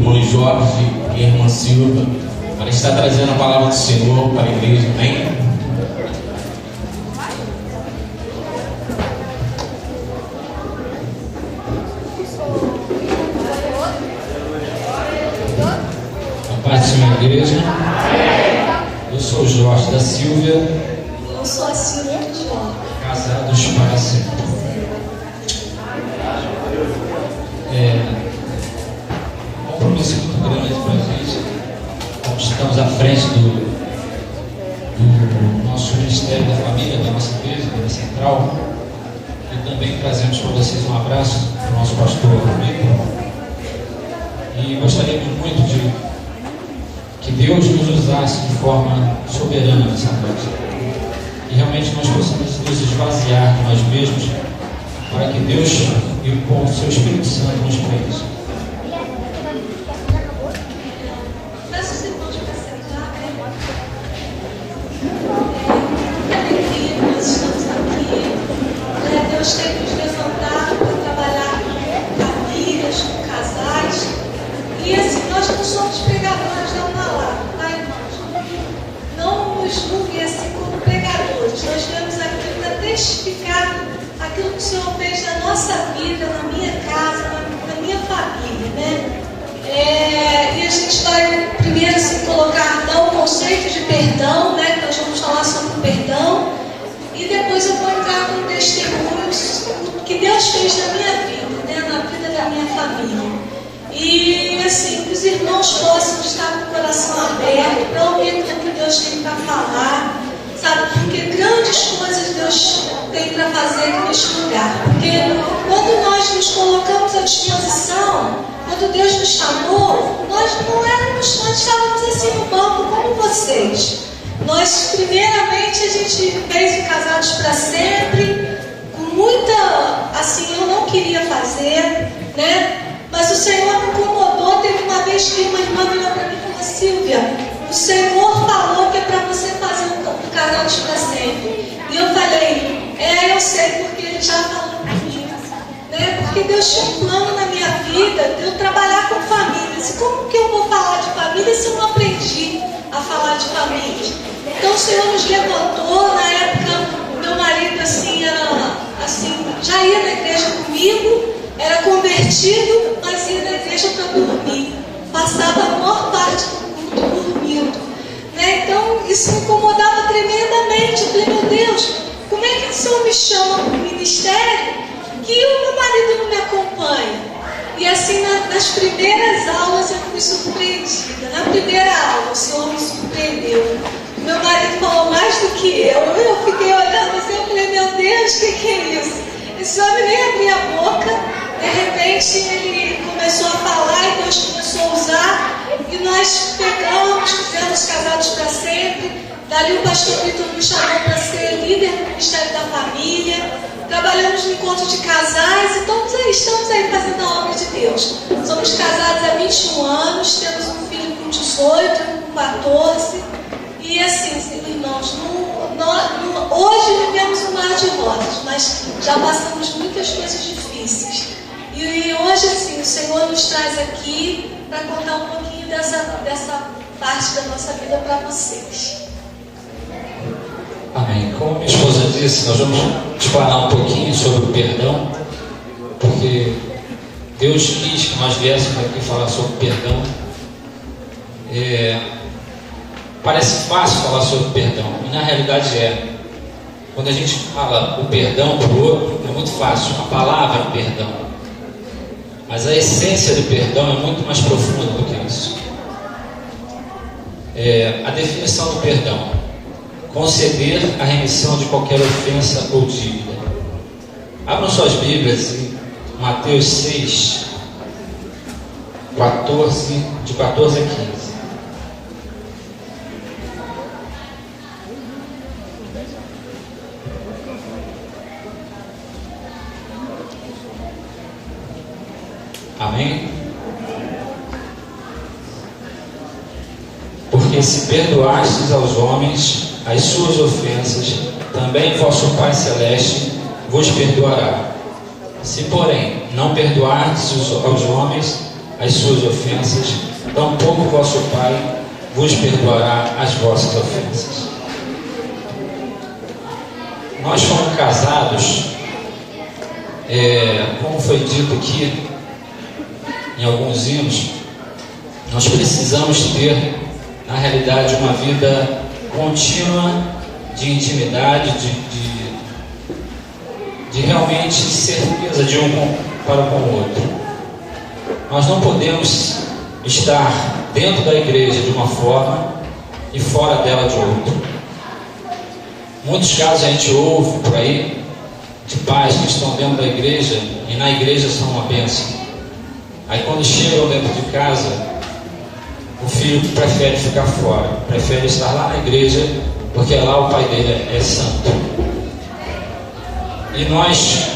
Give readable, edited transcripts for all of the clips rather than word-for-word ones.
irmão Jorge e a irmã Silva, para estar trazendo a palavra do Senhor para a igreja. Amém? A paz da minha igreja. Eu sou o Jorge da Silvia. Eu sou a Silvia do Jorge. Casados para sempre. Um compromisso muito grande para a gente. Como estamos à frente do nosso Ministério da Família, da nossa igreja, da Central. E também trazemos para vocês um abraço do nosso pastor Vitor. E gostaríamos muito de que Deus nos usasse de forma soberana nessa noite. E realmente nós possamos nos esvaziar de nós mesmos, para que Deus e com o seu Espírito Santo nos preencha. Peço os irmãos para sentar. Que alegria que nós estamos aqui. Deus tem nos levantado para trabalhar com famílias, com casais. E assim, nós não somos pregadores da palavra, tá, irmãos? Não nos julguem assim como pregadores. Nós viemos aqui para testificar aquilo que o Senhor fez na nossa vida, na minha casa, na minha família, né? E a gente vai primeiro assim, dar o conceito de perdão, né? Que nós vamos falar sobre o perdão. E depois eu vou entrar com testemunhos do que Deus fez na minha vida, né? Na vida da minha família. E assim, que os irmãos possam estar com o coração aberto para ouvir o que Deus tem para falar, sabe? Porque grandes coisas Deus tem para fazer aqui neste lugar. Porque quando nós nos colocamos à disposição, quando Deus nos chamou, nós estávamos assim no banco como vocês. Nós, primeiramente, a gente fez o Casados para Sempre, com muita, assim, eu não queria fazer, né? Mas o Senhor me incomodou. Teve uma vez que uma irmã olhou para mim e falou: Silvia, o Senhor falou que é para você fazer o Casados para Sempre. E eu falei: eu sei, porque Ele já falou comigo, né? Porque Deus tinha um plano na minha vida de eu trabalhar com famílias. E como que eu vou falar de família se eu não aprendi a falar de famílias? Então o Senhor nos levantou. Na época, meu marido assim, era assim, já ia na igreja comigo, era convertido, mas ia na igreja para dormir. Passava a maior parte do culto dormindo, né? Então isso me incomodava tremendamente. Eu falei: meu Deus, como é que o Senhor me chama para o ministério que o meu marido não me acompanha? E assim, nas primeiras aulas eu fui surpreendida. Na primeira aula o Senhor me surpreendeu. Meu marido falou mais do que eu. Eu fiquei olhando assim, eu falei: meu Deus, o que é isso? Esse homem nem abria a boca. De repente ele começou a falar e Deus começou a usar. E nós pegamos, fizemos Casados para Sempre. Dali o pastor Vitor nos chamou para ser líder do Ministério da Família. Trabalhamos no encontro de casais e estamos aí fazendo a obra de Deus. Somos casados há 21 anos, temos um filho com 18, com 14. E assim, irmãos, hoje vivemos um mar de rosas, mas já passamos muitas coisas difíceis. E hoje, assim, o Senhor nos traz aqui para contar um pouquinho dessa parte da nossa vida para vocês. Amém. Como minha esposa disse, nós vamos explanar um pouquinho sobre o perdão, porque Deus quis que nós viéssemos aqui falar sobre perdão. Parece fácil falar sobre perdão, e na realidade é. Quando a gente fala o perdão para o outro, é muito fácil, a palavra perdão. Mas a essência do perdão é muito mais profunda do que isso. A definição do perdão: conceder a remissão de qualquer ofensa ou dívida. Abram suas Bíblias em Mateus 6, 14, de 14 a 15. Amém? Porque se perdoastes aos homens as suas ofensas, também vosso Pai Celeste vos perdoará. Se, porém, não perdoardes aos homens as suas ofensas, tampouco vosso Pai vos perdoará as vossas ofensas. Nós fomos casados, como foi dito aqui em alguns hinos, nós precisamos ter, na realidade, uma vida contínua de intimidade, de realmente certeza de um para com o outro. Nós não podemos estar dentro da igreja de uma forma e fora dela de outra. Muitos casos a gente ouve por aí de pais que estão dentro da igreja e na igreja são uma bênção. Aí quando chegam dentro de casa, o filho prefere ficar fora, prefere estar lá na igreja, porque lá o pai dele é santo. E nós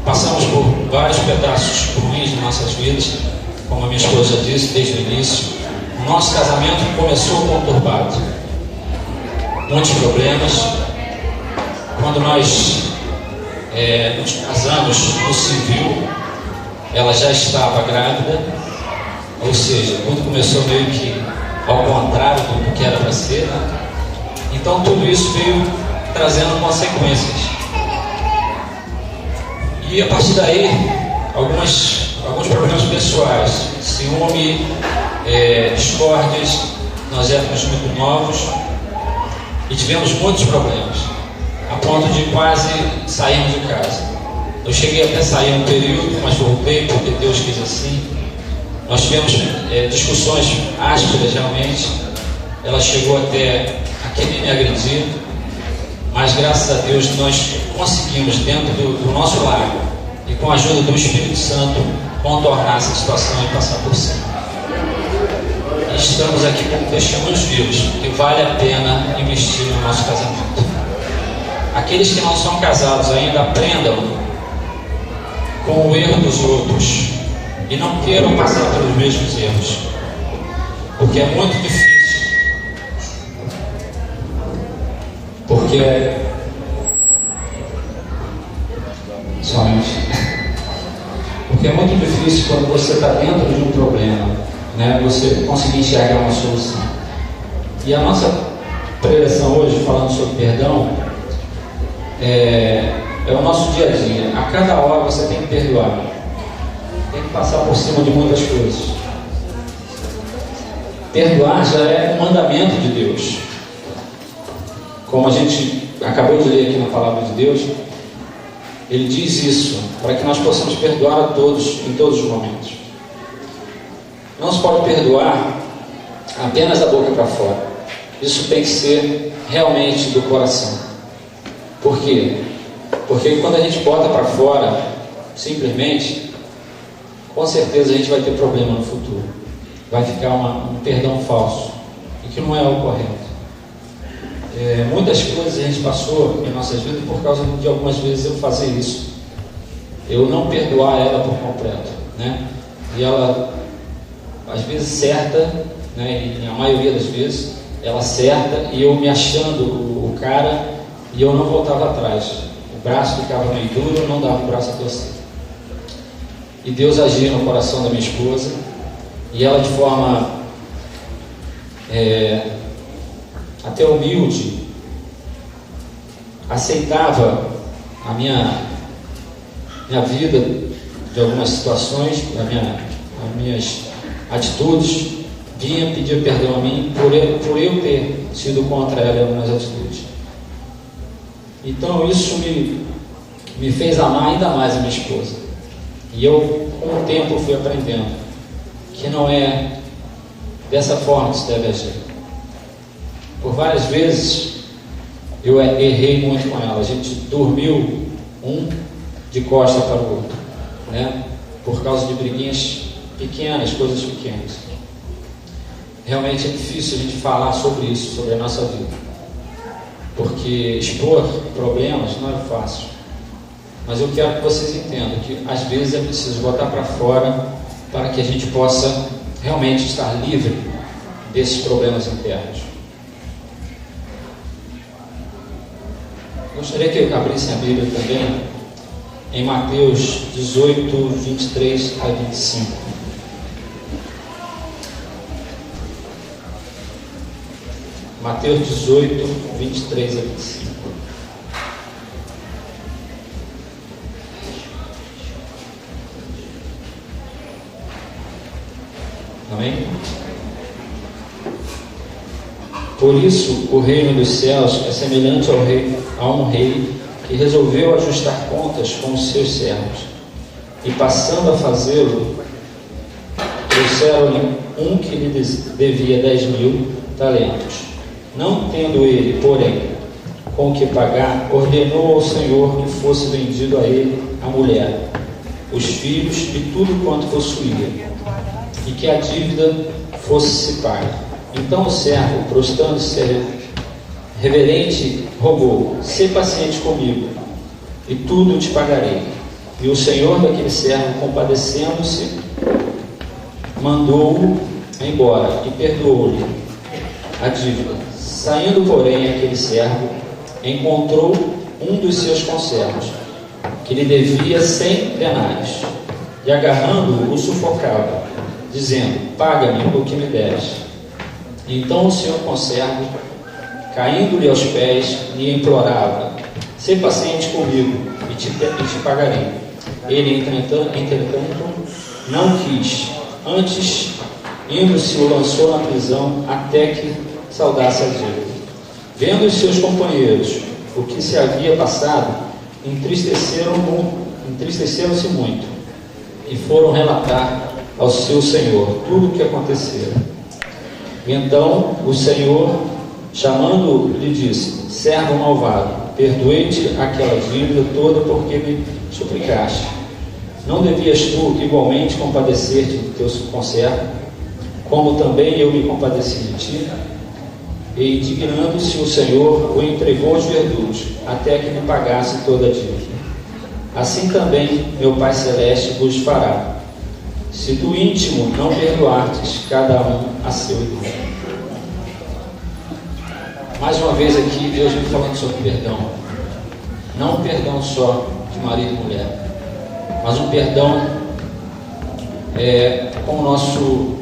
passamos por vários pedaços ruins de nossas vidas, como a minha esposa disse desde o início. O nosso casamento começou conturbado, muitos problemas. Quando nós nos casamos no civil, ela já estava grávida, ou seja, tudo começou meio que ao contrário do que era para ser, né? Então tudo isso veio trazendo consequências. E a partir daí, alguns problemas pessoais, ciúme, discórdias. Nós éramos muito novos e tivemos muitos problemas, a ponto de quase sairmos de casa. Eu cheguei até sair um período, mas voltei porque Deus quis assim. Nós tivemos discussões ásperas realmente. Ela chegou até a querer me agredir, mas graças a Deus nós conseguimos, dentro do nosso lar e com a ajuda do Espírito Santo, contornar essa situação e passar por cima. E estamos aqui como testemunhos vivos que vale a pena investir no nosso casamento. Aqueles que não são casados ainda, aprendam com o erro dos outros e não queiram passar pelos mesmos erros, porque é muito difícil. Porque é muito difícil quando você está dentro de um problema, né, você conseguir enxergar uma solução. E a nossa preleção hoje, falando sobre perdão, é o nosso dia a dia. A cada hora você tem que perdoar, tem que passar por cima de muitas coisas. Perdoar já é um mandamento de Deus. Como a gente acabou de ler aqui na palavra de Deus, ele diz isso para que nós possamos perdoar a todos em todos os momentos. Não se pode perdoar apenas da boca para fora. Isso tem que ser realmente do coração. Por quê? Porque quando a gente bota para fora, simplesmente, com certeza a gente vai ter problema no futuro. Vai ficar um perdão falso, e que não é o correto. Muitas coisas a gente passou em nossas vidas por causa de algumas vezes eu fazer isso, eu não perdoar ela por completo, né? E ela às vezes certa, né? E a maioria das vezes ela certa e eu me achando o cara e eu não voltava atrás, o braço ficava meio duro, eu não dava o braço a torcer. E Deus agia no coração da minha esposa e ela de forma até humilde, aceitava a minha vida de algumas situações, as minhas atitudes, vinha pedir perdão a mim por eu ter sido contra ela em algumas atitudes. Então isso me fez amar ainda mais a minha esposa. E eu, com o tempo, fui aprendendo que não é dessa forma que se deve agir. Por várias vezes eu errei muito com ela. A gente dormiu um de costa para o outro, né? Por causa de briguinhas pequenas, coisas pequenas. Realmente é difícil a gente falar sobre isso, sobre a nossa vida, porque expor problemas não é fácil. Mas eu quero que vocês entendam que às vezes é preciso botar para fora para que a gente possa realmente estar livre desses problemas internos. Gostaria que eu abrisse a Bíblia também em Mateus 18, 23 a 25. Mateus 18, 23 a 25. Amém? Por isso, o reino dos céus é semelhante a um rei que resolveu ajustar contas com os seus servos. E passando a fazê-lo, trouxeram-lhe um que lhe devia 10.000 talentos. Não tendo ele, porém, com o que pagar, ordenou ao senhor que fosse vendido a ele a mulher, os filhos e tudo quanto possuía, e que a dívida fosse se paga. Então o servo, prostrando-se reverente, rogou: sê paciente comigo, e tudo te pagarei. E o senhor daquele servo, compadecendo-se, mandou-o embora e perdoou-lhe a dívida. Saindo, porém, aquele servo encontrou um dos seus conservos, que lhe devia 100 denários, e agarrando-o, o sufocava, dizendo: paga-me o que me deves. Então o senhor conservo, caindo-lhe aos pés, lhe implorava: sê paciente comigo, e te pagarei. Ele, entretanto, não quis. Antes, indo-se, o lançou na prisão até que saudasse a dívida. Vendo os seus companheiros o que se havia passado, entristeceram-se muito, e foram relatar ao seu senhor tudo o que acontecera. Então o senhor, chamando-o, lhe disse: servo malvado, perdoei-te aquela dívida toda porque me suplicaste. Não devias tu igualmente compadecer-te do teu conservo, como também eu me compadeci de ti? E indignando-se o Senhor, o entregou aos verdugos, até que me pagasse toda a dívida. Assim também meu Pai Celeste vos fará, se do íntimo não perdoardes cada um a seu irmão. Mais uma vez aqui, Deus vem falando sobre perdão. Não um perdão só de marido e mulher, mas um perdão com o nosso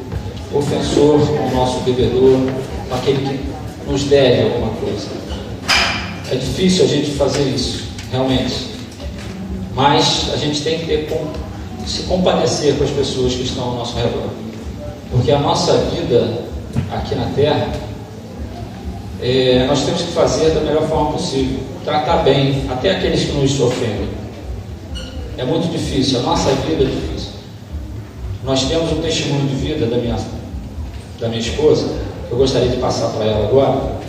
ofensor, com o nosso devedor, com aquele que nos deve alguma coisa. É difícil a gente fazer isso, realmente, mas a gente tem que se compadecer com as pessoas que estão ao nosso redor, porque a nossa vida aqui na Terra, nós temos que fazer da melhor forma possível, tratar bem até aqueles que nos ofendem. É muito difícil, a nossa vida é difícil. Nós temos um testemunho de vida da minha esposa, que eu gostaria de passar para ela agora,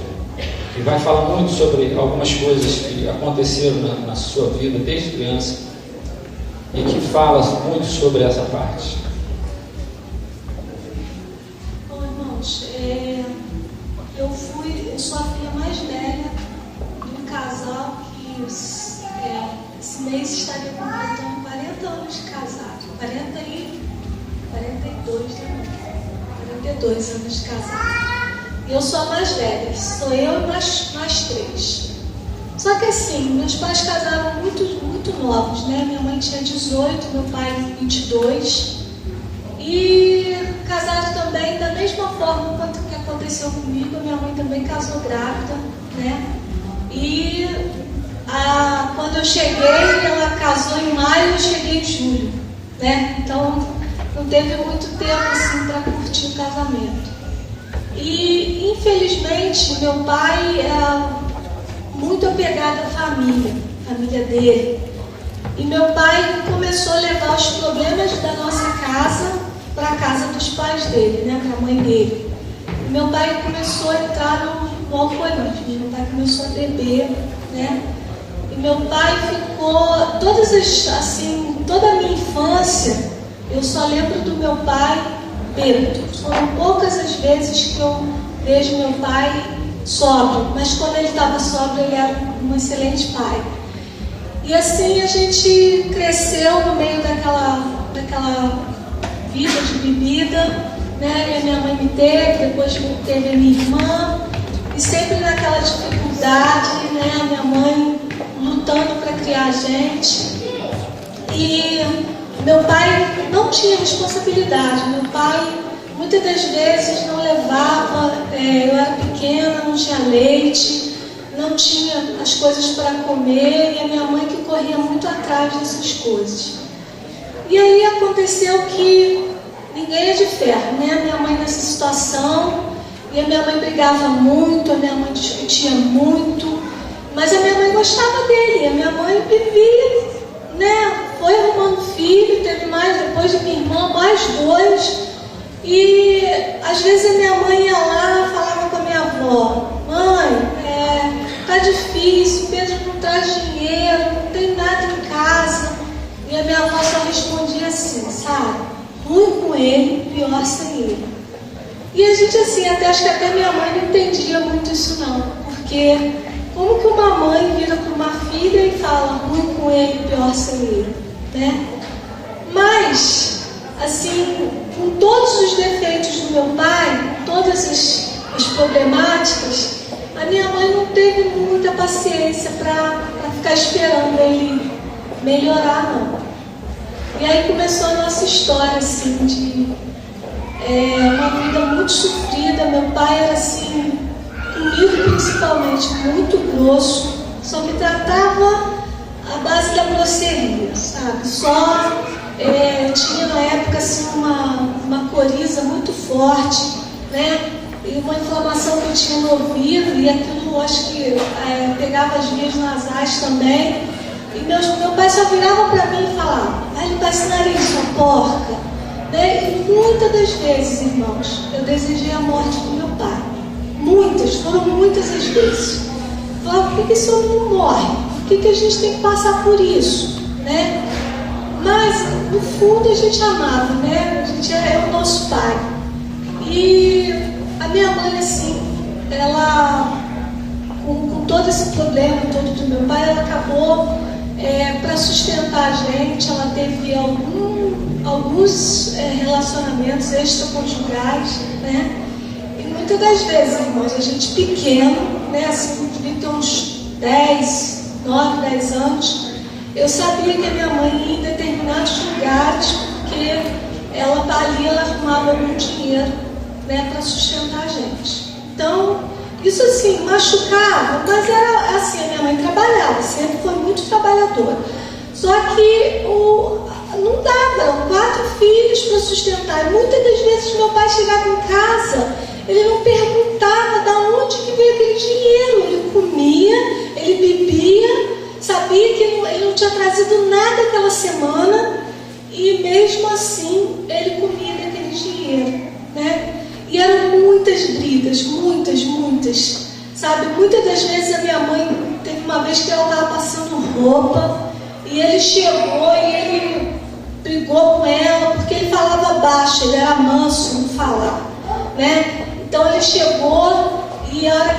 que vai falar muito sobre algumas coisas que aconteceram na sua vida desde criança, e que fala muito sobre essa parte. Bom, irmãos, eu sou a filha mais velha de um casal que esse mês estaria completando 40 anos de casado. 42 anos de casado. Eu sou a mais velha, sou eu e mais 3. Só que assim, meus pais casaram muito novos, né? Minha mãe tinha 18, meu pai 22. E casaram também da mesma forma quanto que aconteceu comigo. Minha mãe também casou grávida, né? E quando eu cheguei, ela casou em maio e eu cheguei em julho, né? Então não teve muito tempo assim para curtir o casamento. E infelizmente meu pai era muito apegado à família dele. E meu pai começou a levar os problemas da nossa casa para a casa dos pais dele, né, para a mãe dele. E meu pai começou a entrar no alcoolismo, meu pai começou a beber, né? E meu pai ficou, toda a minha infância, eu só lembro do meu pai bêbado. Foram poucas as vezes que eu vejo meu pai sóbrio, mas quando ele estava sóbrio, ele era um excelente pai. E assim a gente cresceu no meio daquela vida de bebida, né? E a minha mãe me teve, depois teve a minha irmã, e sempre naquela dificuldade, né? A minha mãe lutando para criar a gente. E meu pai não tinha responsabilidade. Meu pai muitas das vezes não levava, eu era pequena, não tinha leite, não tinha as coisas para comer, e a minha mãe que corria muito atrás dessas coisas. E aí aconteceu que ninguém é de ferro, né? A minha mãe nessa situação, e a minha mãe brigava muito, a minha mãe discutia muito, mas a minha mãe gostava dele, a minha mãe vivia, né? Foi arrumando filho, teve mais, depois de minha irmã, mais 2. E às vezes a minha mãe ia lá, falava com a minha avó: mãe, tá difícil, Pedro não traz dinheiro, não tem nada em casa. E a minha avó só respondia assim, sabe? Ruim com ele, pior sem ele. E a gente assim, acho que até minha mãe não entendia muito isso não, porque como que uma mãe vira para uma filha e fala ruim com ele, pior sem ele, né? Mas, assim, com todos os defeitos do meu pai, todas as problemáticas, a minha mãe não teve muita paciência para ficar esperando ele melhorar, não. E aí começou a nossa história, assim, de uma vida muito sofrida. Meu pai era, assim, comigo principalmente, muito grosso, só me tratava à base da grosseria, sabe? Só tinha na época assim, uma coriza muito forte, né? E uma inflamação que eu tinha no ouvido, e aquilo acho que pegava as vias nasais também. E meu pai só virava para mim e falava: vai limpar esse nariz, sua porca, né? E muitas das vezes, irmãos, eu desejei a morte do meu pai. Foram muitas as vezes. Falava: por que esse homem não morre? Por que a gente tem que passar por isso, né? Mas no fundo a gente amava, né? A gente é o nosso pai. E a minha mãe, assim, ela, com todo esse problema todo do meu pai, ela acabou, para sustentar a gente, ela teve alguns relacionamentos extraconjugais, né? E muitas das vezes, irmãos, a gente pequeno, né? Assim, devia ter uns 9, 10 anos, eu sabia que a minha mãe ia em determinados lugares, porque ela arrumava algum dinheiro, né, para sustentar a gente. Então, isso assim, machucava, mas era assim, a minha mãe trabalhava, sempre foi muito trabalhadora. Só que não dava, eram 4 filhos para sustentar. E muitas das vezes meu pai chegava em casa, ele não perguntava de onde que veio aquele dinheiro. Ele comia, ele bebia, sabia que ele não tinha trazido nada aquela semana, e mesmo assim ele comia daquele dinheiro, né? E eram muitas brigas, muitas, sabe? Muitas das vezes a minha mãe, teve uma vez que ela estava passando roupa, e ele chegou e ele brigou com ela, porque ele falava baixo, ele era manso no falar, né? Então ele chegou, e a hora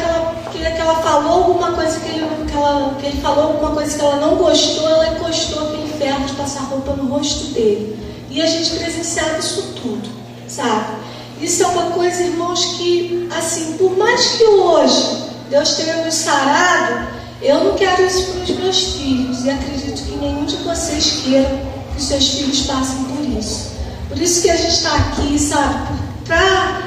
que ela falou alguma coisa que ele falou alguma coisa que ela não gostou, ela encostou aquele ferro de passar roupa no rosto dele. E a gente presenciava isso tudo, sabe? Isso é uma coisa, irmãos, que, assim, por mais que hoje Deus tenha nos sarado, eu não quero isso para os meus filhos, e acredito que nenhum de vocês queira que os seus filhos passem por isso. Por isso que a gente está aqui, sabe? Para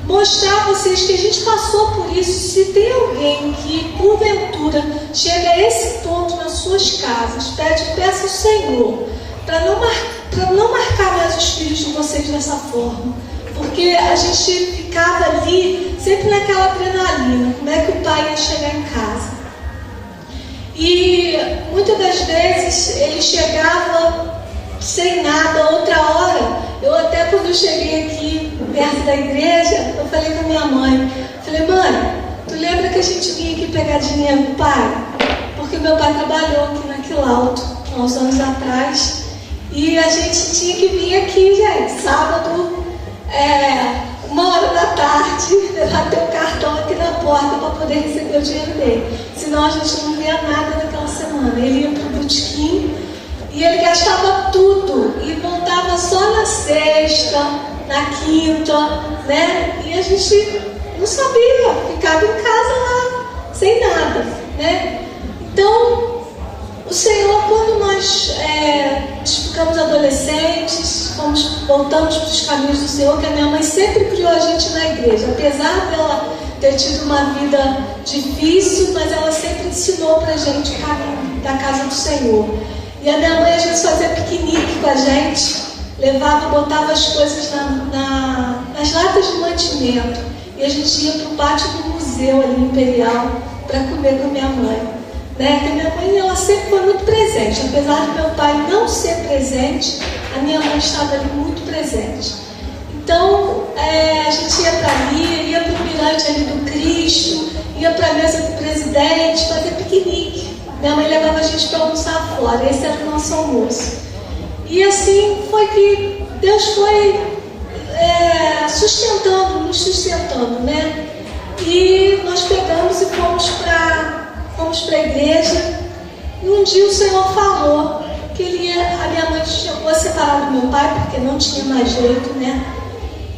mostrar a vocês que a gente passou por isso. Se tem alguém que, porventura, chega a esse ponto nas suas casas, peça ao Senhor para não marcar mais os filhos de vocês dessa forma. Porque a gente ficava ali, sempre naquela adrenalina, como é que o pai ia chegar em casa. E muitas das vezes ele chegava sem nada. Outra hora, eu até quando eu cheguei aqui perto da igreja, eu falei com a minha mãe, falei: mãe, tu lembra que a gente vinha aqui pegar dinheiro do pai? Porque meu pai trabalhou aqui na Quilauto, há uns anos atrás, e a gente tinha que vir aqui, gente, sábado, 1h levar teu cartão aqui na porta para poder receber o dinheiro dele. Senão a gente não via nada naquela semana. Ele ia para o botequim e ele gastava tudo e voltava só na sexta, na quinta, né? E a gente não sabia, ficava em casa lá, sem nada, né? Então, o Senhor, quando nós ficamos adolescentes, voltamos para os caminhos do Senhor, que a minha mãe sempre criou a gente na igreja, apesar dela ter tido uma vida difícil, mas ela sempre ensinou para a gente o caminho da casa do Senhor. E a minha mãe às vezes fazia piquenique com a gente, botava as coisas nas latas de mantimento, e a gente ia para o pátio do museu ali imperial para comer com a minha mãe. Porque minha mãe, ela sempre foi muito presente, apesar de meu pai não ser presente, a minha mãe estava ali muito presente. Então, a gente ia para ali, ia para o mirante ali do Cristo, ia para a mesa do presidente, fazer piquenique. Minha mãe levava a gente para almoçar fora, esse era o nosso almoço. E assim foi que Deus foi nos sustentando, né? E nós pegamos e fomos para a igreja, e um dia o Senhor falou que a minha mãe chegou a separar do meu pai, porque não tinha mais jeito, né?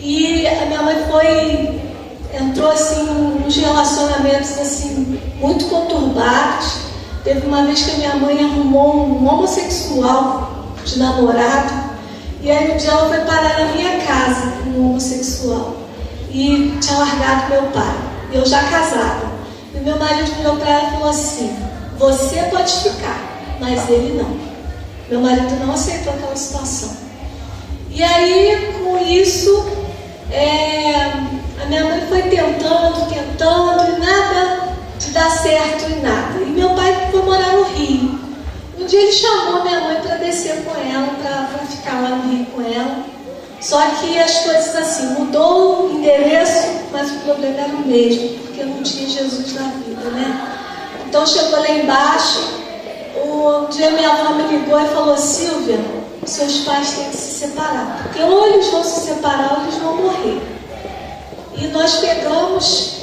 E a minha mãe entrou assim nos relacionamentos assim muito conturbados. Teve uma vez que a minha mãe arrumou um homossexual de namorado, e aí um dia ela foi parar na minha casa com um homossexual e tinha largado meu pai, eu já casada. E meu marido virou para ela e falou assim: você pode ficar, mas ele não. Meu marido não aceitou aquela situação. E aí, com isso, a minha mãe foi tentando, e nada de dar certo em nada. E meu pai foi morar no Rio. Um dia ele chamou minha mãe para descer com ela, para ficar lá no Rio com ela. Só que as coisas assim, mudou o endereço, mas o problema era o mesmo, porque não tinha Jesus na vida, né? Então chegou lá embaixo, um dia minha avó me ligou e falou: Silvia, seus pais têm que se separar, porque ou eles vão se separar ou eles vão morrer. E nós pegamos,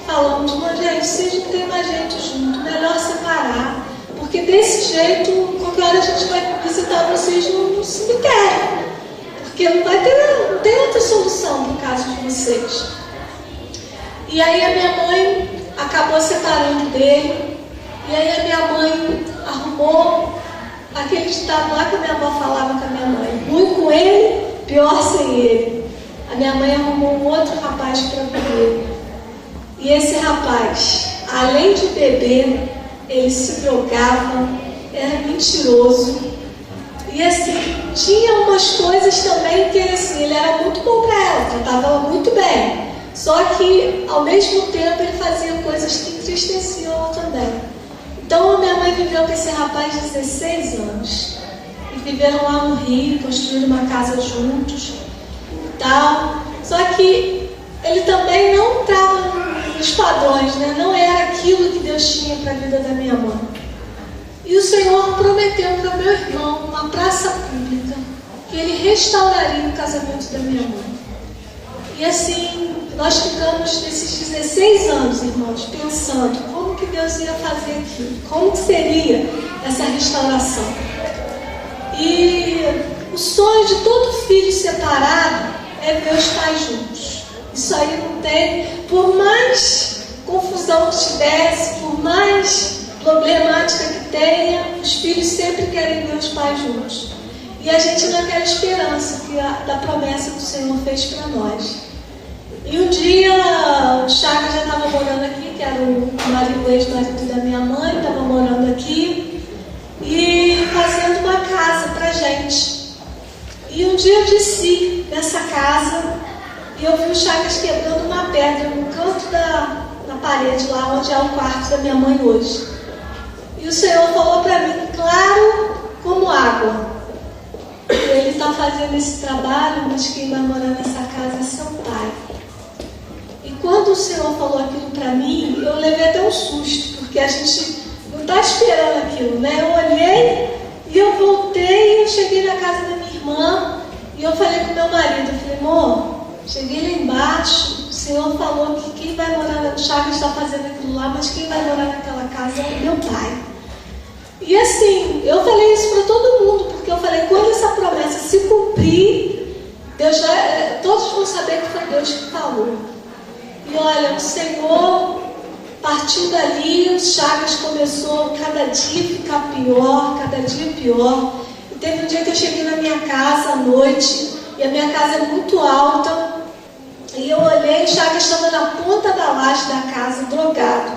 falamos: mas gente, vocês não tem mais gente junto, melhor separar, porque desse jeito, qualquer hora a gente vai visitar vocês no cemitério. Porque não tem outra solução no caso de vocês. E aí a minha mãe acabou separando dele. E aí a minha mãe arrumou aquele ditado lá que a minha avó falava com a minha mãe: ruim com ele, pior sem ele. A minha mãe arrumou um outro rapaz para beber. E esse rapaz, além de beber, ele se drogava, era mentiroso. E assim, tinha umas coisas também que assim, ele era muito bom para ela, tratava ela muito bem. Só que, ao mesmo tempo, ele fazia coisas que entristeciam ela também. Então, a minha mãe viveu com esse rapaz 16 anos. E viveram lá no Rio, construíram uma casa juntos e tal. Só que ele também não estava nos padrões, né? Não era aquilo que Deus tinha para a vida da minha mãe. E o Senhor prometeu para o meu irmão, uma praça pública, que ele restauraria o casamento da minha mãe. E assim, nós ficamos nesses 16 anos, irmãos, pensando como que Deus ia fazer aquilo, como que seria essa restauração. E o sonho de todo filho separado é ver os pais juntos. Isso aí não tem, por mais confusão que tivesse, por mais problemática que tenha, os filhos sempre querem ver os pais juntos. E a gente naquela esperança da promessa que o Senhor fez para nós. E um dia o Chagas já estava morando aqui, que era o ex-marido da minha mãe, estava morando aqui e fazendo uma casa para gente. E um dia eu desci nessa casa e eu vi o Chagas quebrando uma pedra no canto da parede, lá onde é o quarto da minha mãe hoje. E o Senhor falou para mim, claro como água: ele está fazendo esse trabalho, mas quem vai morar nessa casa é seu pai. E quando o Senhor falou aquilo para mim, eu levei até um susto, porque a gente não está esperando aquilo, né? Eu olhei e eu voltei, eu cheguei na casa da minha irmã e eu falei com meu marido, eu falei: amor, cheguei lá embaixo, o Senhor falou que quem vai morar no Chagas está fazendo aquilo lá, mas quem vai morar naquela casa é meu pai. E assim, eu falei isso para todo mundo, porque eu falei: quando essa promessa se cumprir, todos vão saber que foi Deus que falou. E olha, o Senhor partir dali, o Chagas começou cada dia a ficar pior, cada dia pior. E teve um dia que eu cheguei na minha casa à noite, e a minha casa é muito alta, e eu olhei, o Chagas estava na ponta da laje da casa, drogado.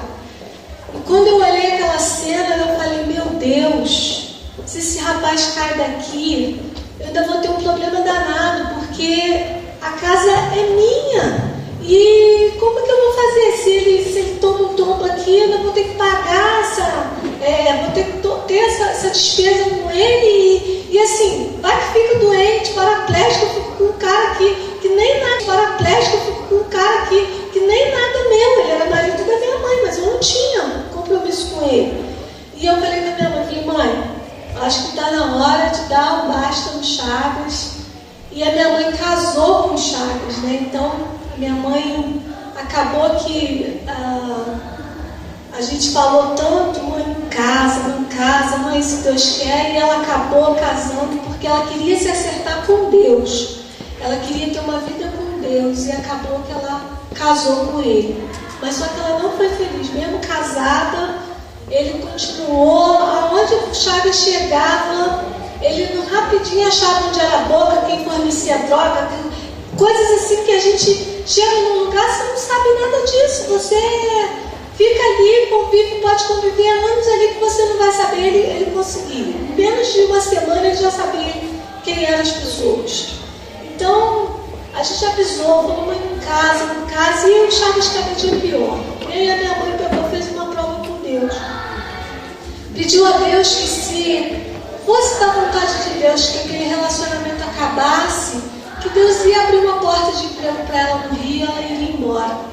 E quando eu olhei aquela cena, eu falei, meu Deus, se esse rapaz cai daqui, eu ainda vou ter um problema danado, porque a casa é minha. E como que eu vou fazer? Se ele toma um tombo aqui, eu ainda vou ter que pagar vou ter que ter essa despesa com ele. E assim, vai que fica doente, paraplégico, eu fico com um cara aqui que nem nada, paraplégico, eu fico com um cara aqui que nem nada meu. Ele era marido da minha mãe, mas eu não tinha compromisso com ele. E eu falei com a minha mãe, mãe, acho que está na hora de dar um basta no Chagas. E a minha mãe casou com o Chagas, né? Então, a minha mãe acabou que a gente falou tanto, mãe, não casa, mãe, se Deus quer, e ela acabou casando porque ela queria se acertar com Deus. Ela queria ter uma vida com Deus e acabou que ela casou com ele. Mas só que ela não foi feliz, mesmo casada, ele continuou, aonde o Chagas chegava, ele rapidinho achava onde era a boca, quem fornecia droga, coisas assim que a gente chega num lugar, você não sabe nada disso, você fica ali, convive, pode conviver anos ali que você não vai saber. Ele conseguiu. Em menos de uma semana ele já sabia quem eram as pessoas. Então, a gente avisou, vamos em casa, e o Chagas cada dia pior. E aí a minha mãe pegou, fez uma prova com Deus. Pediu a Deus que se fosse da vontade de Deus que aquele relacionamento acabasse, que Deus ia abrir uma porta de emprego para ela no Rio, ela iria embora.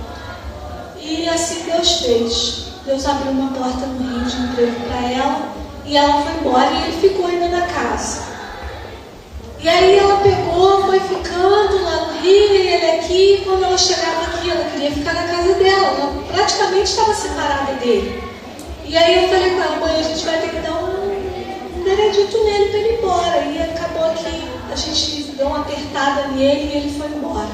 E assim Deus fez. Deus abriu uma porta no Rio de emprego para ela e ela foi embora e ele ficou ainda na casa. E aí ela pegou, foi ficando lá no Rio e ele aqui. E quando ela chegava aqui, ela queria ficar na casa dela. Ela praticamente estava separada dele. E aí eu falei com ela, mãe, a gente vai ter que dar um veredito nele para ele ir embora. E acabou que a gente deu uma apertada nele e ele foi embora.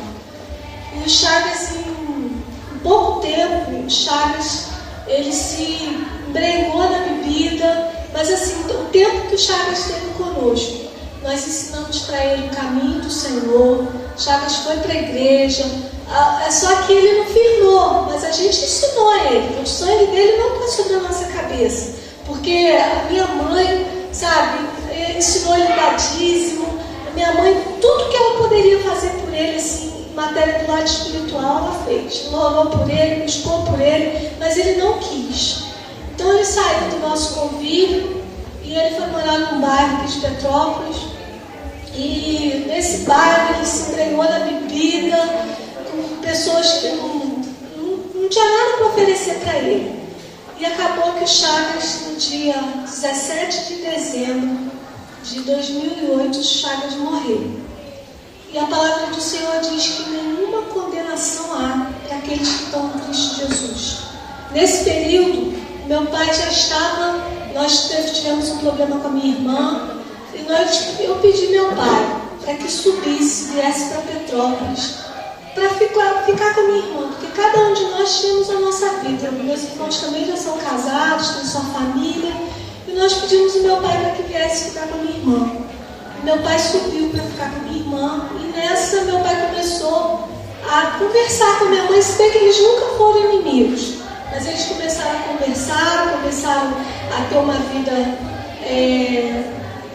E o Chagas, em pouco tempo, o Chagas, ele se embrenhou na bebida, mas assim, o tempo que o Chagas teve conosco, nós ensinamos para ele o caminho do Senhor. Chagas foi para a igreja, só que ele não firmou, mas a gente ensinou a ele. O sangue dele não passou na nossa cabeça, porque a minha mãe, sabe, ensinou ele batismo. A minha mãe, tudo que ela poderia fazer por ele, assim, em matéria do lado espiritual, ela fez. Orou por ele, buscou por ele, mas ele não quis. Então ele saiu do nosso convívio e ele foi morar num bairro aqui de Petrópolis. E nesse bairro ele se entregou na bebida, com pessoas que não tinha nada para oferecer para ele. E acabou que o Chagas, no dia 17 de dezembro de 2008, o Chagas morreu. E a palavra do Senhor diz que nenhuma condenação há para aqueles que estão em Cristo Jesus. Nesse período, meu pai já estava, nós tivemos um problema com a minha irmã, e eu pedi meu pai para que subisse, viesse para Petrópolis, para ficar com a minha irmã, porque cada um de nós tínhamos a nossa vida. Meus irmãos também já são casados, têm sua família, e nós pedimos o meu pai para que viesse ficar com a minha irmã. Meu pai subiu para ficar com a minha irmã, e nessa meu pai começou a conversar com a minha mãe, se bem que eles nunca foram inimigos, mas eles começaram a conversar, começaram a ter uma vida,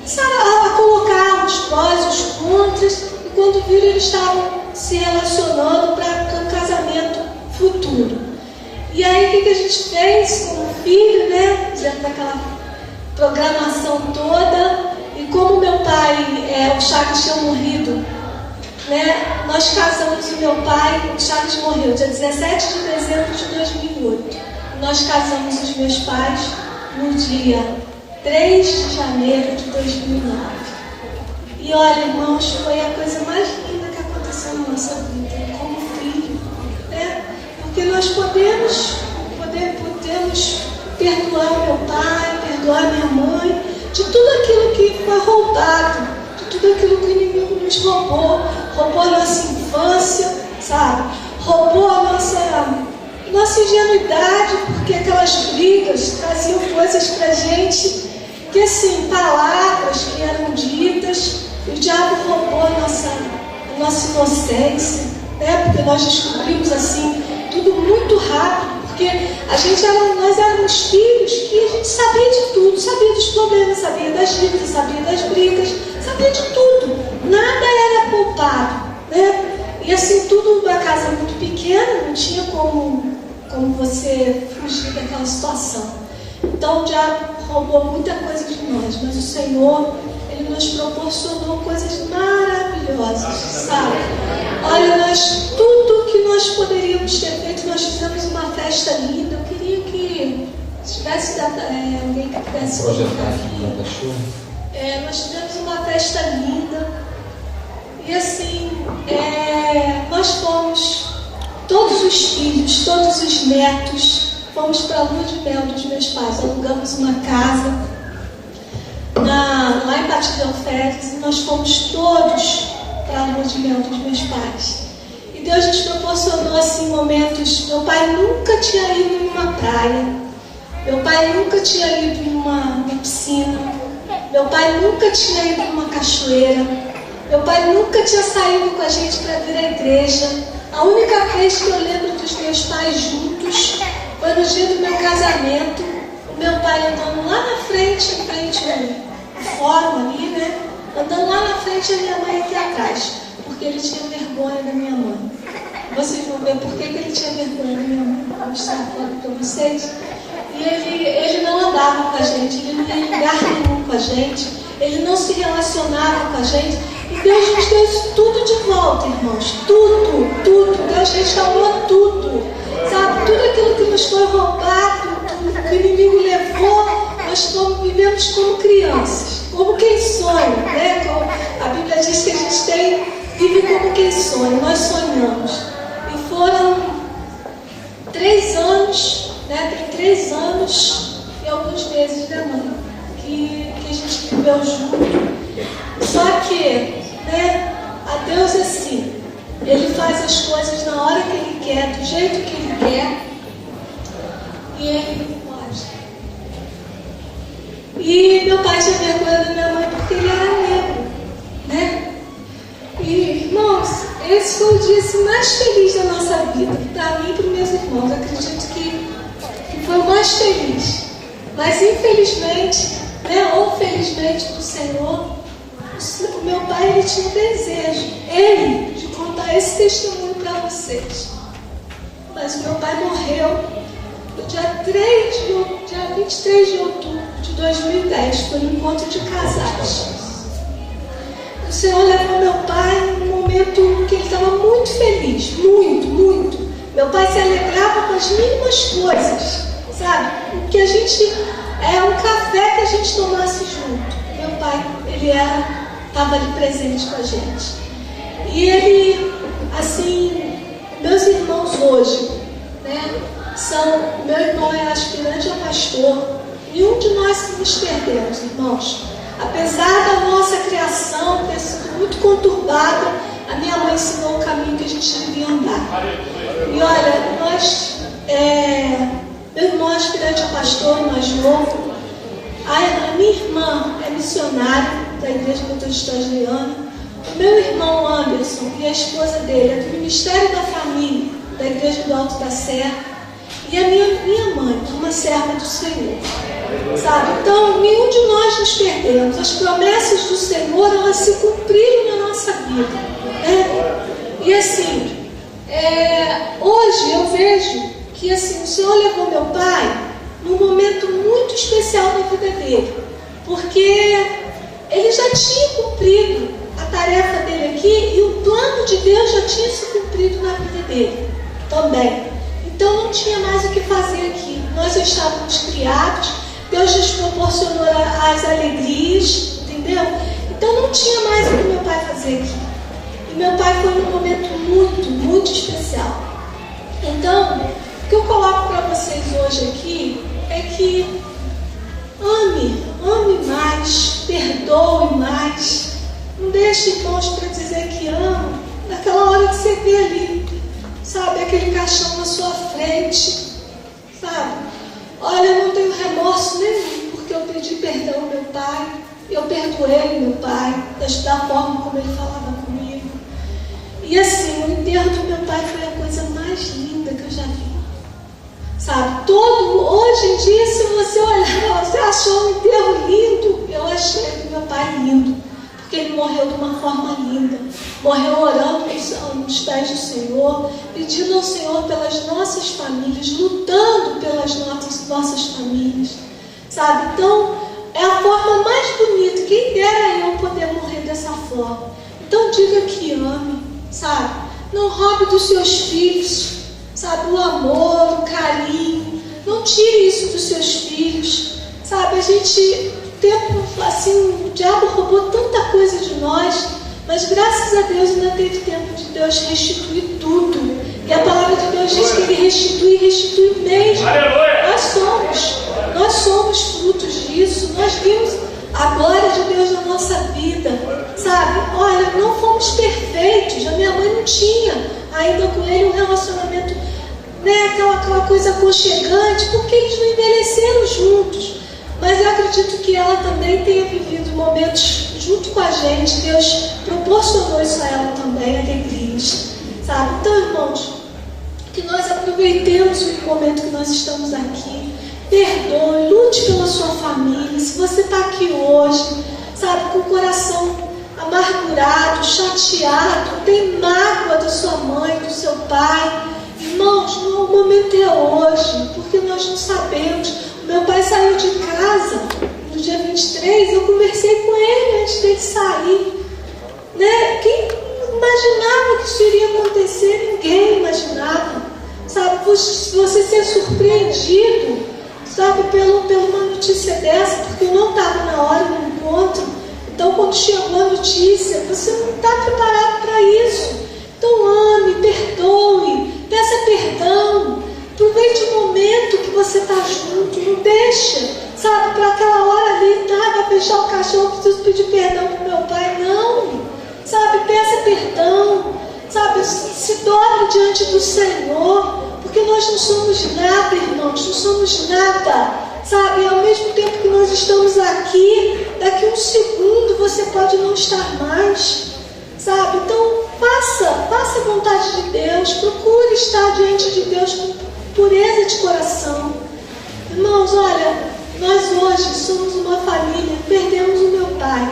a colocar os prós e os contras, e quando viram eles estavam se relacionando para um casamento futuro. E aí o que a gente fez com o filho, né, dentro daquela programação toda? E como meu pai, o Chagas tinha morrido, né, nós casamos o meu pai, o Chagas morreu dia 17 de dezembro de 2008. Nós casamos os meus pais no dia 3 de janeiro de 2009. E olha, irmãos, foi a coisa mais linda que aconteceu na nossa vida, como filho, né? Porque nós podemos perdoar meu pai, perdoar minha mãe, de tudo aquilo que foi roubado, de tudo aquilo que o inimigo nos roubou a nossa infância, sabe? Roubou a nossa nossa ingenuidade, porque aquelas brigas traziam coisas pra gente, que assim, palavras que eram ditas, o diabo roubou a nossa inocência, né? Porque nós descobrimos assim, tudo muito rápido, porque nós éramos filhos que a gente sabia de tudo, sabia dos problemas, sabia das dívidas, sabia das brigas, sabia de tudo, nada era poupado, né? E assim, tudo uma casa muito pequena, não tinha como você fugir daquela situação. Então o diabo roubou muita coisa de nós, mas o Senhor, Ele nos proporcionou coisas maravilhosas, sabe? Olha, tudo que nós poderíamos ter feito, nós fizemos uma festa linda. Eu queria que tivesse alguém que pudesse projetar aqui. Nós tivemos uma festa linda. E assim, nós fomos, todos os filhos, todos os netos, fomos para a lua de mel dos meus pais. Alugamos uma casa lá em Batista Alferes, e nós fomos todos para a lua de mel dos meus pais. E Deus nos proporcionou assim momentos. Meu pai nunca tinha ido numa praia, meu pai nunca tinha ido numa piscina, meu pai nunca tinha ido numa cachoeira. Meu pai nunca tinha saído com a gente para vir à igreja. A única vez que eu lembro dos meus pais juntos foi no dia do meu casamento. O meu pai andando lá na frente, em frente ao fórum ali, né? Andando lá na frente e a minha mãe aqui atrás, porque ele tinha vergonha da minha mãe. Vocês vão ver por que ele tinha vergonha da minha mãe. Vou mostrar a foto para vocês. E ele não andava com a gente, ele não ia em lugar nenhum com a gente, ele não se relacionava com a gente. E Deus nos deu isso tudo de volta, irmãos. Tudo. Deus restaurou tudo. Sabe? Tudo aquilo que nos foi roubado, tudo que o inimigo levou, nós vivemos como crianças, como quem sonha, né? A Bíblia diz que a gente vive como quem sonha. Nós sonhamos. E foram 3 anos, né? Tem 3 anos e alguns meses, né, mãe? Que a gente viveu junto. Só que, né, a Deus é assim, Ele faz as coisas na hora que Ele quer, do jeito que Ele quer, e Ele pode. E meu pai tinha vergonha da minha mãe porque ele era negro, né? E, irmãos, esse foi o dia assim, mais feliz da nossa vida, para mim e para os meus irmãos. Acredito que foi o mais feliz. Mas, infelizmente, né, ou felizmente do Senhor, o meu pai, ele tinha um desejo, de contar esse testemunho para vocês. Mas o meu pai morreu no dia 23 de outubro de 2010, foi no encontro de casais. O Senhor levou meu pai num momento que ele estava muito feliz, muito. Meu pai se alegrava com as mínimas coisas, sabe? O que a gente, um café que a gente tomasse junto. Meu pai, ele estava ali presente com a gente. E ele, assim, meus irmãos hoje, né, meu irmão é aspirante a pastor. Nenhum de nós nos perdemos, irmãos. Apesar da nossa criação ter sido muito conturbada, a minha mãe ensinou o caminho que a gente devia andar. E olha, meu irmão é aspirante a pastor, mais novo. A minha irmã é missionária da Igreja Metodista Adriana. O meu irmão Anderson e a esposa dele é do Ministério da Família da Igreja do Alto da Serra. E a minha mãe é uma serva do Senhor, sabe? Então, nenhum de nós nos perdemos. As promessas do Senhor, elas se cumpriram na nossa vida, né? E assim, hoje eu vejo que assim, o Senhor levou meu pai num momento muito especial na vida dele, porque ele já tinha cumprido a tarefa dele aqui e o plano de Deus já tinha se cumprido na vida dele também. Então não tinha mais o que fazer aqui. Nós já estávamos criados, Deus nos proporcionou as alegrias, entendeu? Então não tinha mais o que meu pai fazer aqui. E meu pai foi num momento muito especial. Então, o que eu coloco para vocês hoje aqui é que ame mais, perdoe mais. Não deixe, irmãos, para dizer que ama naquela hora que você vê ali, sabe, aquele caixão na sua frente, sabe? Olha, eu não tenho remorso nenhum, porque eu pedi perdão ao meu pai, eu perdoei meu pai, da forma como ele falava comigo. E assim, o enterro do meu pai foi a coisa mais linda que eu já vi. Sabe, hoje em dia, se você olhar, você achou um enterro lindo, eu achei do meu pai lindo, porque ele morreu de uma forma linda, morreu orando nos pés do Senhor, pedindo ao Senhor pelas nossas famílias, lutando pelas nossas famílias, sabe? Então, é a forma mais bonita, quem dera eu poder morrer dessa forma. Então diga que ame, sabe? Não roube dos seus filhos, sabe, o amor, o carinho. Não tire isso dos seus filhos, sabe? A gente, tempo assim, o diabo roubou tanta coisa de nós, mas graças a Deus ainda teve tempo de Deus restituir tudo. E a palavra de Deus diz que Ele restitui mesmo. Aleluia! Nós somos frutos disso. Nós vimos a glória de Deus na nossa vida, sabe? Olha, não fomos perfeitos. A minha mãe não tinha ainda com ele um relacionamento, né, aquela coisa aconchegante, porque eles não envelheceram juntos. Mas eu acredito que ela também tenha vivido momentos junto com a gente. Deus proporcionou isso a ela também, alegrias, sabe? Então, irmãos, que nós aproveitemos o momento que nós estamos aqui. Perdoe, lute pela sua família. Se você está aqui hoje, sabe, com o coração amargurado, chateado, tem mágoa da sua mãe, do seu pai, irmãos, o momento é hoje, porque nós não sabemos. Meu pai saiu de casa no dia 23, eu conversei com ele antes dele sair, né? Quem imaginava que isso iria acontecer? Ninguém imaginava, sabe? Você ser surpreendido, sabe, por uma notícia dessa, porque eu não estava na hora do encontro. Então, quando chegou a notícia, você não está preparado para isso. Então, ame, perdoe, peça perdão. Aproveite o momento que você está junto, não deixa, sabe, para aquela hora ali, vai fechar o caixão, preciso pedir perdão para o meu pai. Não, sabe, peça perdão, sabe, se dobre diante do Senhor, porque nós não somos nada, irmãos, não somos nada, sabe, ao mesmo tempo que nós estamos aqui, daqui um segundo você pode não estar mais, sabe, então faça a vontade de Deus, procure estar diante de Deus com pureza de coração. Irmãos, olha, nós hoje somos uma família, perdemos o meu pai,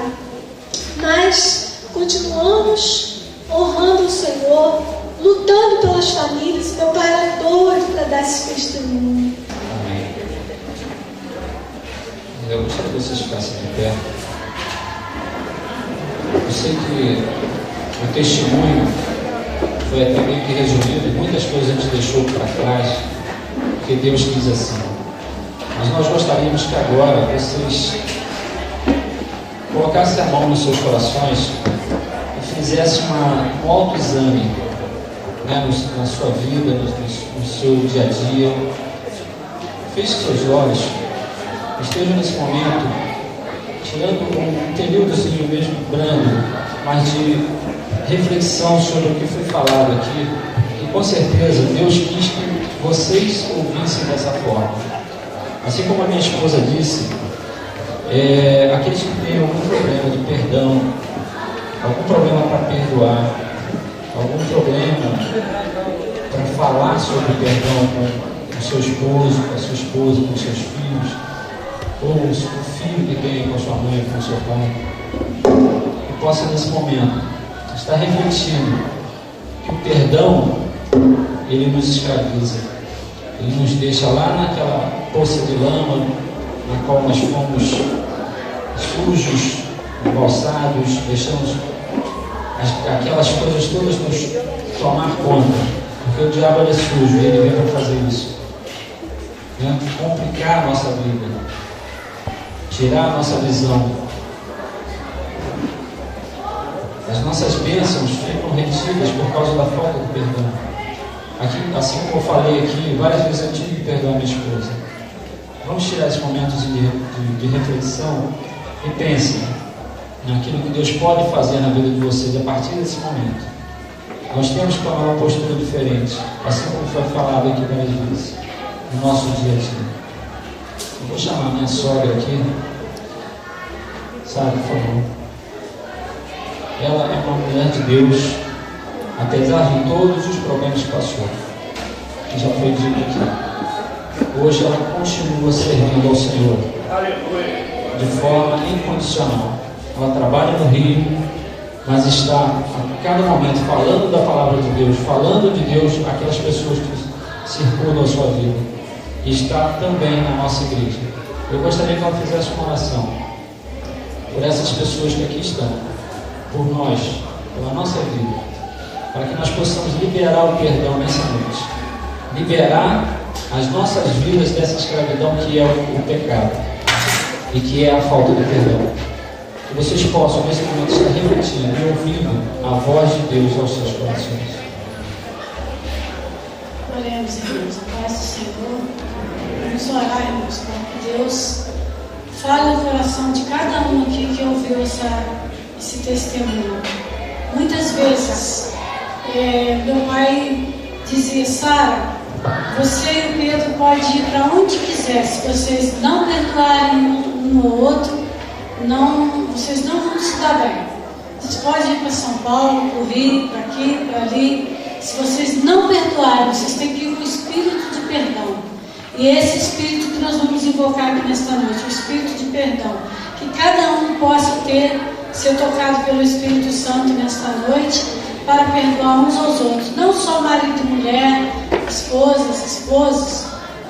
mas continuamos honrando o Senhor, lutando pelas famílias. Meu pai era doido para dar esse testemunho. Amém. Eu gostaria que vocês ficassem de pé. Eu sei que o testemunho foi até meio que resumido, muitas coisas a gente deixou para trás, porque Deus quis assim. Mas nós gostaríamos que agora vocês colocassem a mão nos seus corações e fizessem um autoexame, né, na sua vida, no seu dia a dia. Feche seus olhos, esteja nesse momento, tirando um período assim, mesmo brando, mas de reflexão sobre o que foi falado aqui, e com certeza Deus quis que vocês ouvissem dessa forma. Assim como a minha esposa disse, aqueles que têm algum problema de perdão, algum problema para perdoar, algum problema para falar sobre perdão com o seu esposo, com a sua esposa, com os seus filhos, ou o filho que tem com a sua mãe, com o seu pai, que possa nesse momento estar refletindo que o perdão, ele nos escraviza. Ele nos deixa lá naquela poça de lama na qual nós fomos sujos, embalsados, deixamos aquelas coisas todas nos tomar conta, porque o diabo é sujo, ele vem para fazer isso, né? Complicar a nossa vida, tirar a nossa visão. As nossas bênçãos ficam retidas por causa da falta de perdão. Aqui, assim como eu falei aqui, várias vezes eu tive que perdoar minha esposa. Vamos tirar esse momento de reflexão e pense naquilo que Deus pode fazer na vida de vocês a partir desse momento. Nós temos que tomar uma postura diferente, assim como foi falado aqui várias vezes. no nosso dia a dia. Eu vou chamar minha sogra aqui. Sabe, por favor. Ela é uma mulher de Deus, apesar de todos os problemas que passou, que já foi dito aqui. Hoje ela continua servindo ao Senhor de forma incondicional. Ela trabalha no Rio, mas está a cada momento falando da palavra de Deus, falando de Deus àquelas pessoas que circundam a sua vida. E está também na nossa igreja. Eu gostaria que ela fizesse uma oração por essas pessoas que aqui estão, por nós, pela nossa vida, para que nós possamos liberar o perdão nessa noite, liberar as nossas vidas dessa escravidão que é o pecado e que é a falta de perdão. Que vocês possam nesse momento estar refletindo e ouvindo a voz de Deus aos seus corações. Oremos, irmãos, a paz do Senhor. Vamos orar, irmãos, para que Deus fale no coração de cada um aqui que ouviu esse testemunho. Muitas vezes, meu pai dizia: Sara, você e o Pedro podem ir para onde quiser. Se vocês não perdoarem um ao outro, vocês não vão se dar bem. Vocês podem ir para São Paulo, para o Rio, para aqui, para ali. Se vocês não perdoarem, vocês têm que ir com o espírito de perdão. E é esse espírito que nós vamos invocar aqui nesta noite, o espírito de perdão. Que cada um possa ser tocado pelo Espírito Santo nesta noite, para perdoar uns aos outros. Não só marido e mulher, esposas,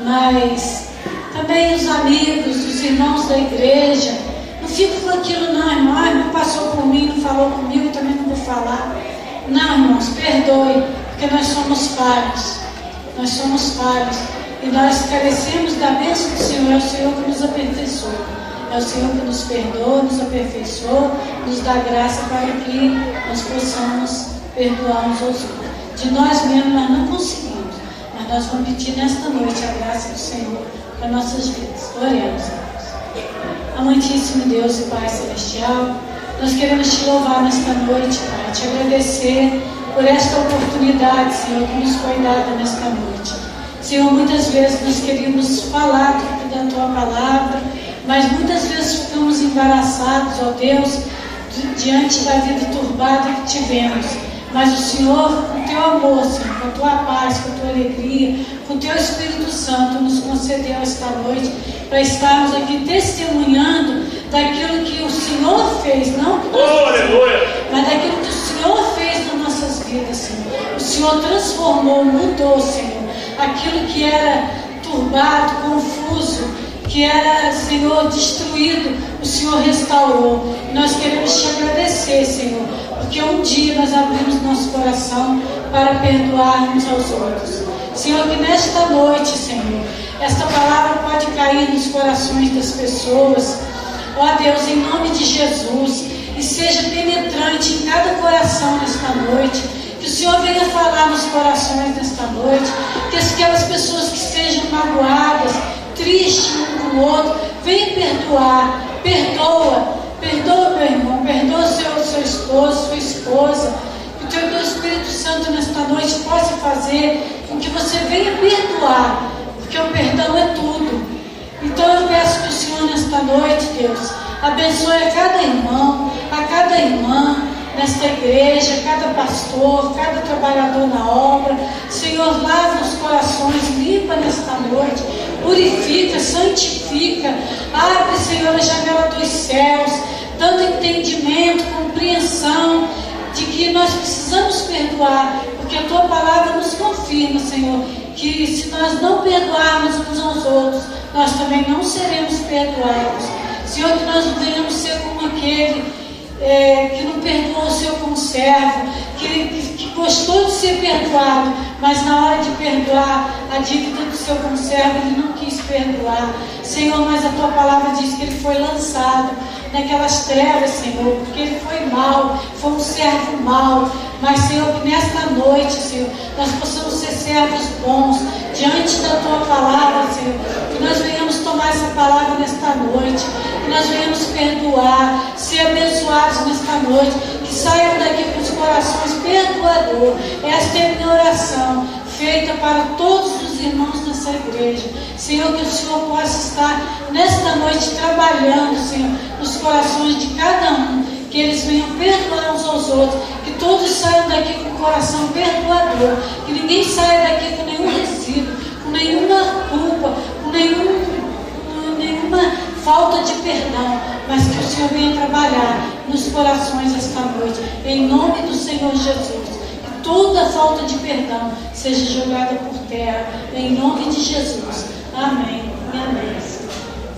mas também os amigos, os irmãos da igreja. Não fica com aquilo, não, irmão. Ah, não passou por mim, não falou comigo, também não vou falar. Não, irmãos, perdoe, porque nós somos falhos. Nós somos falhos. E nós carecemos da bênção do Senhor. É o Senhor que nos aperfeiçoou. É o Senhor que nos perdoa, nos aperfeiçoou, nos dá graça para que nós possamos perdoar uns aos outros. De nós mesmos nós não conseguimos, mas nós vamos pedir nesta noite a graça do Senhor para nossas vidas. Oremos, Deus. Amantíssimo Deus e Pai Celestial, nós queremos te louvar nesta noite, Pai, te agradecer por esta oportunidade, Senhor, que nos foi dada nesta noite. Senhor, muitas vezes nós queríamos falar da Tua palavra, mas muitas vezes ficamos embaraçados, ó Deus, diante da vida turbada que tivemos. Mas o Senhor, com o Teu amor, Senhor, com a Tua paz, com a Tua alegria, com o Teu Espírito Santo, nos concedeu esta noite para estarmos aqui testemunhando daquilo que o Senhor fez, não que nós fizemos, mas daquilo que o Senhor fez nas nossas vidas, Senhor. O Senhor transformou, mudou, Senhor, aquilo que era turbado, confuso, que era, Senhor, destruído, o Senhor restaurou. E nós queremos te agradecer, Senhor, porque um dia nós abrimos nosso coração para perdoar uns aos outros. Senhor, que nesta noite, Senhor, esta palavra pode cair nos corações das pessoas, ó Deus, em nome de Jesus, e seja penetrante em cada coração nesta noite. Que o Senhor venha falar nos corações nesta noite, que aquelas pessoas que estejam magoadas, tristes um com o outro, venha perdoar. Perdoa, meu irmão, perdoa seu esposo, sua esposa. Que o Teu Espírito Santo nesta noite possa fazer com que você venha perdoar, porque o perdão é tudo. Então eu peço que o Senhor nesta noite, Deus, abençoe a cada irmão, a cada irmã nesta igreja, cada pastor, cada trabalhador na obra. Senhor, lava os corações, limpa nesta noite, purifica, santifica, abre, Senhor, a janela dos céus, dando entendimento, compreensão de que nós precisamos perdoar, porque a Tua palavra nos confirma, Senhor, que se nós não perdoarmos uns aos outros, nós também não seremos perdoados. Senhor, que nós venhamos ser como aquele que não perdoou o seu conservo, que gostou de ser perdoado, mas na hora de perdoar a dívida do seu conservo, ele não quis perdoar. Senhor, mas a Tua palavra diz que ele foi lançado naquelas trevas, Senhor, porque ele foi mau, foi um servo mau. Mas, Senhor, que nesta noite, Senhor, nós possamos ser servos bons diante da Tua palavra, Senhor, que nós venhamos tomar essa palavra nesta noite, que nós venhamos perdoar, ser abençoados nesta noite, que saiam daqui com os corações perdoadores. Esta é a minha oração, feita para todos os irmãos nessa igreja. Senhor, que o Senhor possa estar nesta noite trabalhando, Senhor, nos corações de cada um, que eles venham perdoar uns aos outros, que todos saiam daqui com o coração perdoador, que ninguém saia daqui com nenhum resíduo, com nenhuma culpa, com nenhuma falta de perdão, mas que o Senhor venha trabalhar nos corações esta noite, em nome do Senhor Jesus. Que toda falta de perdão seja jogada por terra, em nome de Jesus. Amém e amém.